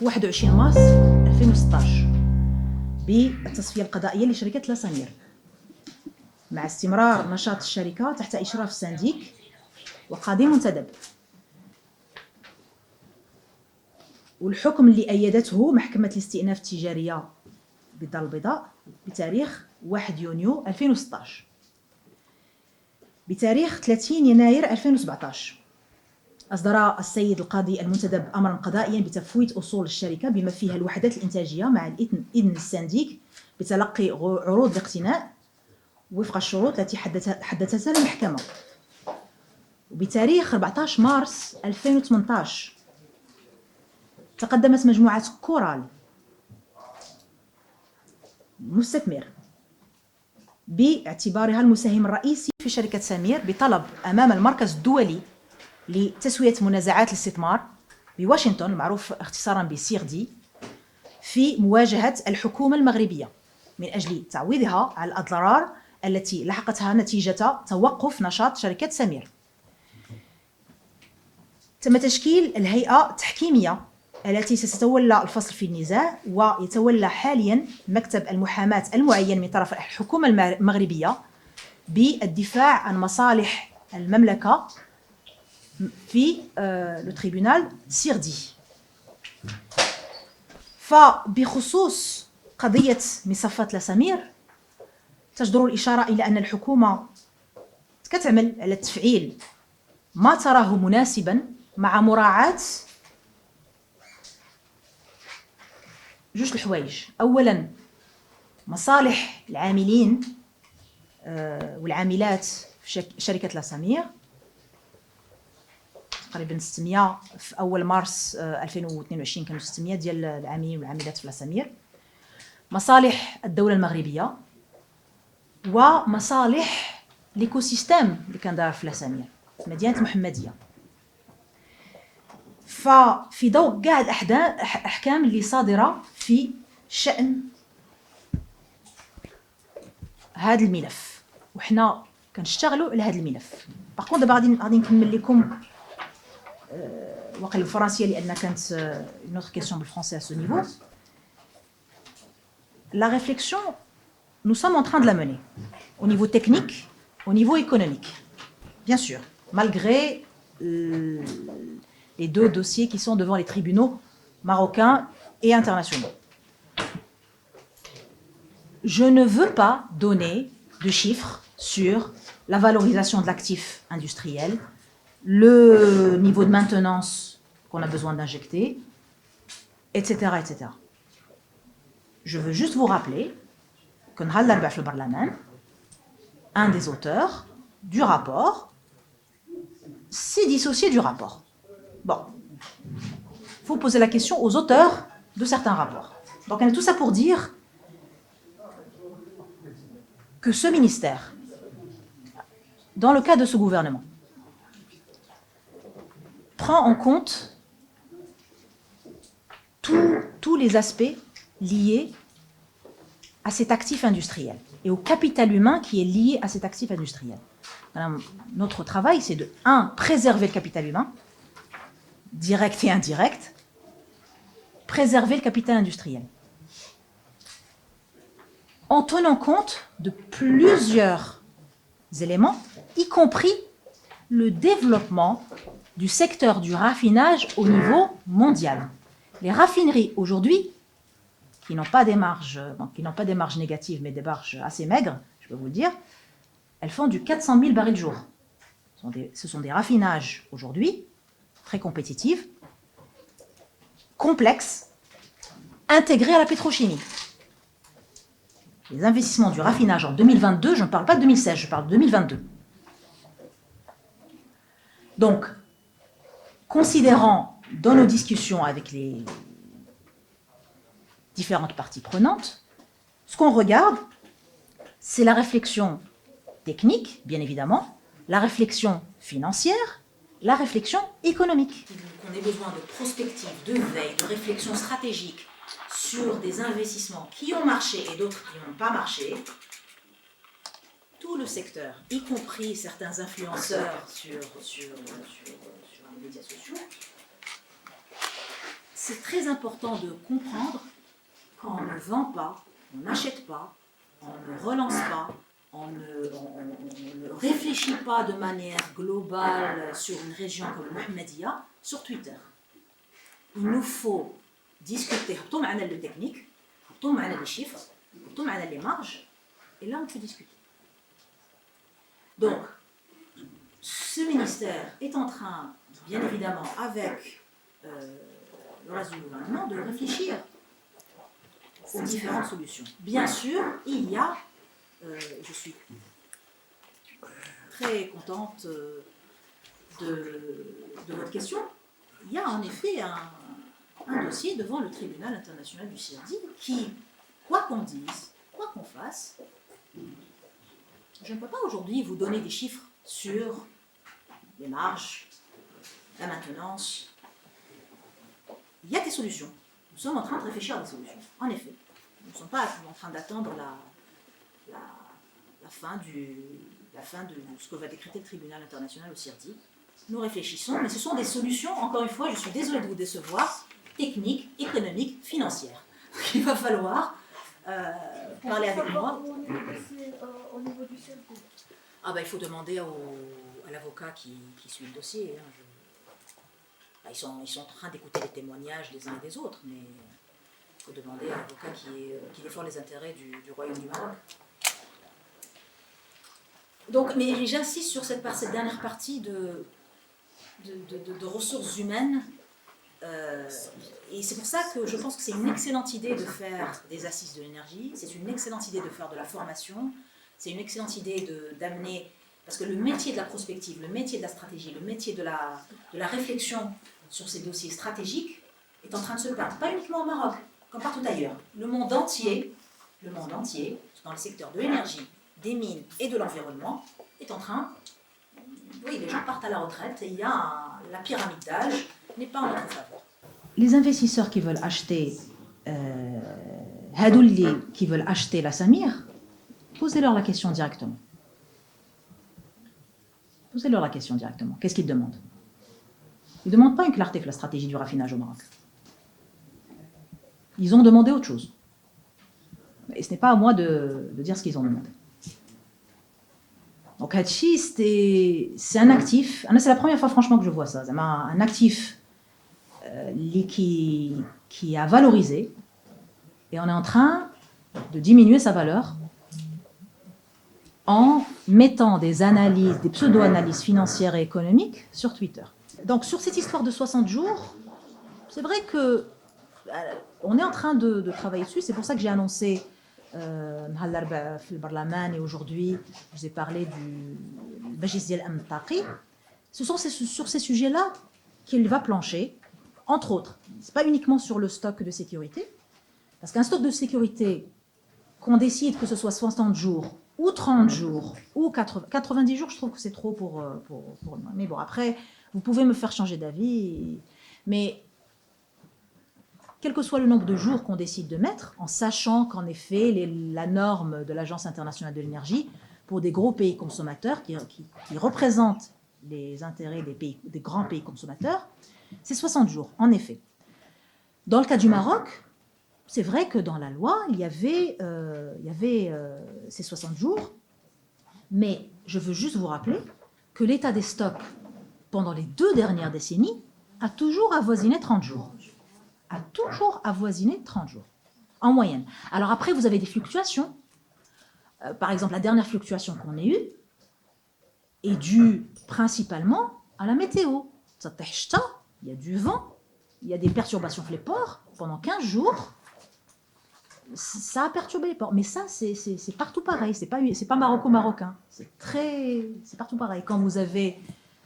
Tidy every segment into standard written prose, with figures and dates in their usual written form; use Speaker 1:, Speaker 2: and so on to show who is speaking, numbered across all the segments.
Speaker 1: 21 مارس 2016 بالتصفية القضائية لشركة لاسامير مع استمرار نشاط الشركة تحت إشراف السنديك وقاضي منتدب، والحكم اللي أيدته محكمة الاستئناف التجارية بالدار البيضاء بتاريخ 1 يونيو 2016. بتاريخ 30 يناير 2017 أصدر السيد القاضي المنتدب أمرا قضائيا بتفويت أصول الشركة بما فيها الوحدات الإنتاجية مع إذن السنديك بتلقي عروض الاقتناء وفق الشروط التي حددتها المحكمة. وبتاريخ 14 مارس 2018 تقدمت مجموعة كورال مستثمر باعتبارها المساهم الرئيسي في شركة سامير بطلب أمام المركز الدولي لتسوية منازعات الاستثمار بواشنطن المعروف اختصارا بسيغدي في مواجهة الحكومة المغربية من أجل تعويضها على الأضرار التي لحقتها نتيجة توقف نشاط شركة سامير. تم تشكيل الهيئة التحكيمية التي ستتولى الفصل في النزاع، ويتولى حاليا مكتب المحاماة المعين من طرف الحكومة المغربية بالدفاع عن مصالح المملكة في التريبونال سيغدي. فبخصوص قضية مصفات لاسامير تجدر الإشارة إلى أن الحكومة كتعمل على تفعيل ما تراه مناسبا مع مراعاة جوج الحوايج. أولا مصالح العاملين والعاملات في شركة لاسامير، تقريبا 600 في أول مارس 2022 كانوا 600 ديال العاملين والعاملات في لاسامير، مصالح الدولة المغربية ومصالح ليكو سيستيم اللي كان داير في لاسامير في مدينة المحمدية. ففي ضوء كاع الأحكام اللي صادرة في شأن هذا الملف وحنا كنشتغلوا على هذا الملف. باغ دابا غادي نكمل لكم وقل الفرنسية لأن كانت une autre question بالفرنسي à ce niveau. La réflexion, nous sommes en train de la mener au niveau technique, au niveau économique, bien sûr, malgré les deux dossiers qui sont devant les tribunaux marocains et internationaux. Je ne veux pas donner de chiffres sur la valorisation de l'actif industriel, le niveau de maintenance qu'on a besoin d'injecter, etc., etc. Je veux juste vous rappeler que un des auteurs du rapport s'est dissocié du rapport. Bon, il faut poser la question aux auteurs de certains rapports. Donc, on a tout ça pour dire que ce ministère, dans le cas de ce gouvernement, prend en compte tous les aspects liés à cet actif industriel et au capital humain qui est lié à cet actif industriel. Alors, notre travail, c'est de, 1, préserver le capital humain, direct et indirect, préserver le capital industriel, en tenant compte de plusieurs éléments, y compris le développement du secteur du raffinage au niveau mondial. Les raffineries aujourd'hui, qui n'ont pas des marges négatives, mais des marges assez maigres, je peux vous le dire, elles font du 400 000 barils jour. Ce sont des raffinages aujourd'hui très compétitifs, complexes, intégrés à la pétrochimie. Les investissements du raffinage en 2022, je ne parle pas de 2016, je parle de 2022. Donc, considérant dans nos discussions avec les différentes parties prenantes, ce qu'on regarde, c'est la réflexion technique, bien évidemment, la réflexion financière, la réflexion économique. On a besoin de prospective, de veille, de réflexion stratégique sur des investissements qui ont marché et d'autres qui n'ont pas marché. Tout le secteur, y compris certains influenceurs sur les médias sociaux, c'est très important de comprendre qu'on ne vend pas, on n'achète pas, on ne relance pas, on ne réfléchit pas de manière globale sur une région comme le Mohammedia sur Twitter. Il nous faut discuter, on a le technique, on a les chiffres, on a les marges, et là on peut discuter. Donc, ce ministère est en train, bien évidemment, avec le reste du gouvernement, de réfléchir aux différentes solutions. Bien sûr, il y a, je suis très contente de votre question, il y a en effet un dossier devant le tribunal international du CIRDI qui, quoi qu'on dise, quoi qu'on fasse, je ne peux pas aujourd'hui vous donner des chiffres sur les marges, la maintenance. Il y a des solutions. Nous sommes en train de réfléchir à des solutions. En effet, nous ne sommes pas en train d'attendre la fin de ce que va décréter le tribunal international au CIRDI. Nous réfléchissons, mais ce sont des solutions, encore une fois, je suis désolée de vous décevoir, techniques, économiques, financières. Il va falloir parler avec moi.
Speaker 2: Au niveau du CIRDI.
Speaker 1: Ah ben, il faut demander à l'avocat qui suit le dossier. Hein. Ils sont en train d'écouter les témoignages des uns et des autres, mais il faut demander à l'avocat qui défend les intérêts du Royaume du Maroc. Donc, mais j'insiste sur cette dernière partie de ressources humaines. Et c'est pour ça que je pense que c'est une excellente idée de faire des assises de l'énergie, c'est une excellente idée de faire de la formation, c'est une excellente idée d'amener, parce que le métier de la prospective, le métier de la stratégie, le métier de la réflexion sur ces dossiers stratégiques est en train de se perdre, pas uniquement au Maroc, comme partout ailleurs. Le monde entier, dans les secteurs de l'énergie, des mines et de l'environnement, est en train, oui, les gens partent à la retraite et il y a la pyramide d'âge n'est pas en notre faveur. Les investisseurs qui veulent acheter Hadouli, qui veulent acheter la Samir, posez-leur la question directement. Posez-leur la question directement. Qu'est-ce qu'ils demandent? Ils ne demandent pas une clarté sur la stratégie du raffinage au Maroc. Ils ont demandé autre chose. Et ce n'est pas à moi de dire ce qu'ils ont demandé. Donc Hachi, c'est un actif. C'est la première fois franchement que je vois ça. C'est un actif qui a valorisé et on est en train de diminuer sa valeur en mettant des analyses, des pseudo-analyses financières et économiques sur Twitter. Donc sur cette histoire de 60 jours, c'est vrai que on est en train de travailler dessus. C'est pour ça que j'ai annoncé le Parlement et aujourd'hui, je vous ai parlé du Bajis Dial Amtaqi. Ce sont sur ces sujets-là qu'il va plancher, entre autres. Ce n'est pas uniquement sur le stock de sécurité, parce qu'un stock de sécurité, qu'on décide que ce soit 60 jours, ou 30 jours, ou 90 jours, je trouve que c'est trop pour moi. Mais bon, après, vous pouvez me faire changer d'avis, mais quel que soit le nombre de jours qu'on décide de mettre, en sachant qu'en effet, la norme de l'Agence internationale de l'énergie, pour des gros pays consommateurs qui représentent les intérêts des grands pays consommateurs, c'est 60 jours, en effet. Dans le cas du Maroc, c'est vrai que dans la loi, il y avait ces 60 jours, mais je veux juste vous rappeler que l'état des stocks pendant les 2 dernières décennies a toujours avoisiné 30 jours. A toujours avoisiné 30 jours, en moyenne. Alors après, vous avez des fluctuations. Par exemple, la dernière fluctuation qu'on ait eue est due principalement à la météo. Il y a du vent, il y a des perturbations sur les ports. Pendant 15 jours, ça a perturbé les ports. Mais ça, c'est partout pareil. C'est pas maroco-marocain. C'est partout pareil. Quand vous avez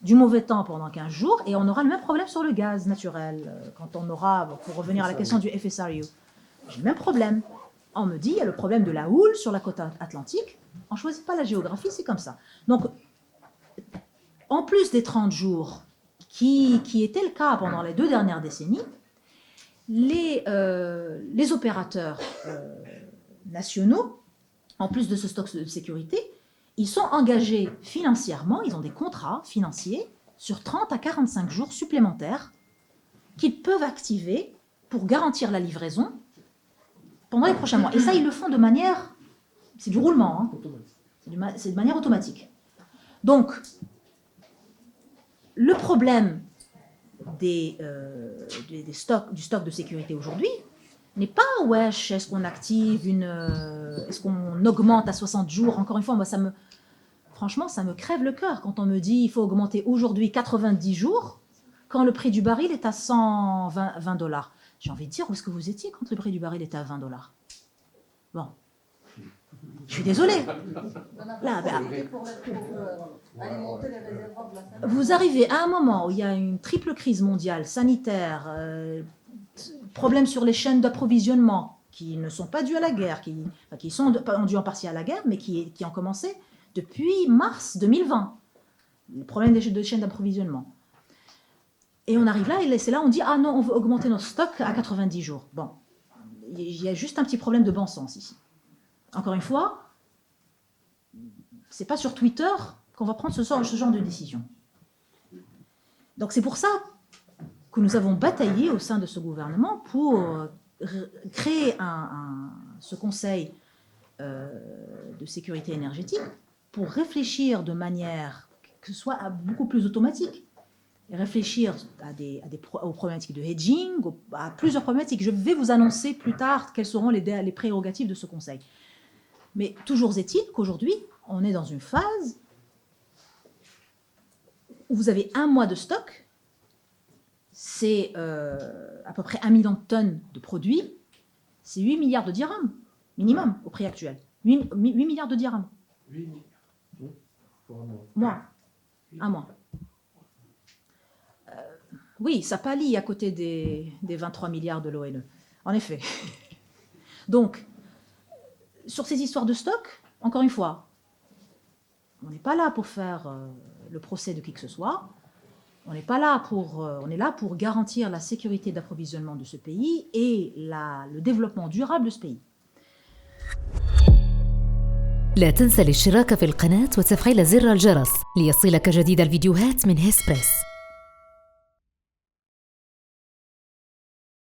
Speaker 1: du mauvais temps pendant 15 jours, et on aura le même problème sur le gaz naturel. Quand on aura, pour revenir à la question du FSRU, j'ai le même problème. On me dit, il y a le problème de la houle sur la côte atlantique. On ne choisit pas la géographie, c'est comme ça. Donc, en plus des 30 jours, qui était le cas pendant les 2 dernières décennies, les opérateurs nationaux, en plus de ce stock de sécurité, ils sont engagés financièrement, ils ont des contrats financiers sur 30 à 45 jours supplémentaires qu'ils peuvent activer pour garantir la livraison pendant les prochains mois. Et ça, ils le font de manière... C'est du roulement, hein. C'est de manière automatique. Donc, le problème du stock de sécurité aujourd'hui n'est pas, wesh, est-ce qu'on active est-ce qu'on augmente à 60 jours? Encore une fois, moi, franchement, ça me crève le cœur quand on me dit il faut augmenter aujourd'hui 90 jours quand le prix du baril est à 120 dollars. J'ai envie de dire, où est-ce que vous étiez quand le prix du baril était à 20 dollars? Bon. Je suis désolée. Là, vous arrivez à un moment où il y a une triple crise mondiale, sanitaire, problèmes sur les chaînes d'approvisionnement qui ne sont pas dus à la guerre, qui sont dus en partie à la guerre, mais qui ont commencé depuis mars 2020. Le problème des chaînes d'approvisionnement. Et on arrive là, et c'est là on dit ah non, on veut augmenter notre stock à 90 jours. Bon, il y a juste un petit problème de bon sens ici. Encore une fois, c'est pas sur Twitter qu'on va prendre ce genre de décision. Donc c'est pour ça que nous avons bataillé au sein de ce gouvernement pour créer ce conseil de sécurité énergétique pour réfléchir de manière que ce soit beaucoup plus automatique et réfléchir aux problématiques de hedging, à plusieurs problématiques. Je vais vous annoncer plus tard quelles seront les prérogatives de ce conseil. Mais toujours est-il qu'aujourd'hui, on est dans une phase où vous avez un mois de stock, c'est à peu près 1 million de tonnes de produits, c'est 8 milliards de dirhams, minimum, au prix actuel. 8 milliards de dirhams.
Speaker 3: 8 milliards. Pour un mois.
Speaker 1: Un mois. Oui, ça pâlit à côté des 23 milliards de l'ONE. En effet. Donc, sur ces histoires de stock, encore une fois, on n'est pas là pour faire le procès de qui que ce soit. On est là pour garantir la sécurité d'approvisionnement de ce pays et le développement durable de ce pays.
Speaker 4: لا تنسى الاشتراك في القناة وتفعيل زر الجرس ليصلك جديد الفيديوهات من هسبريس.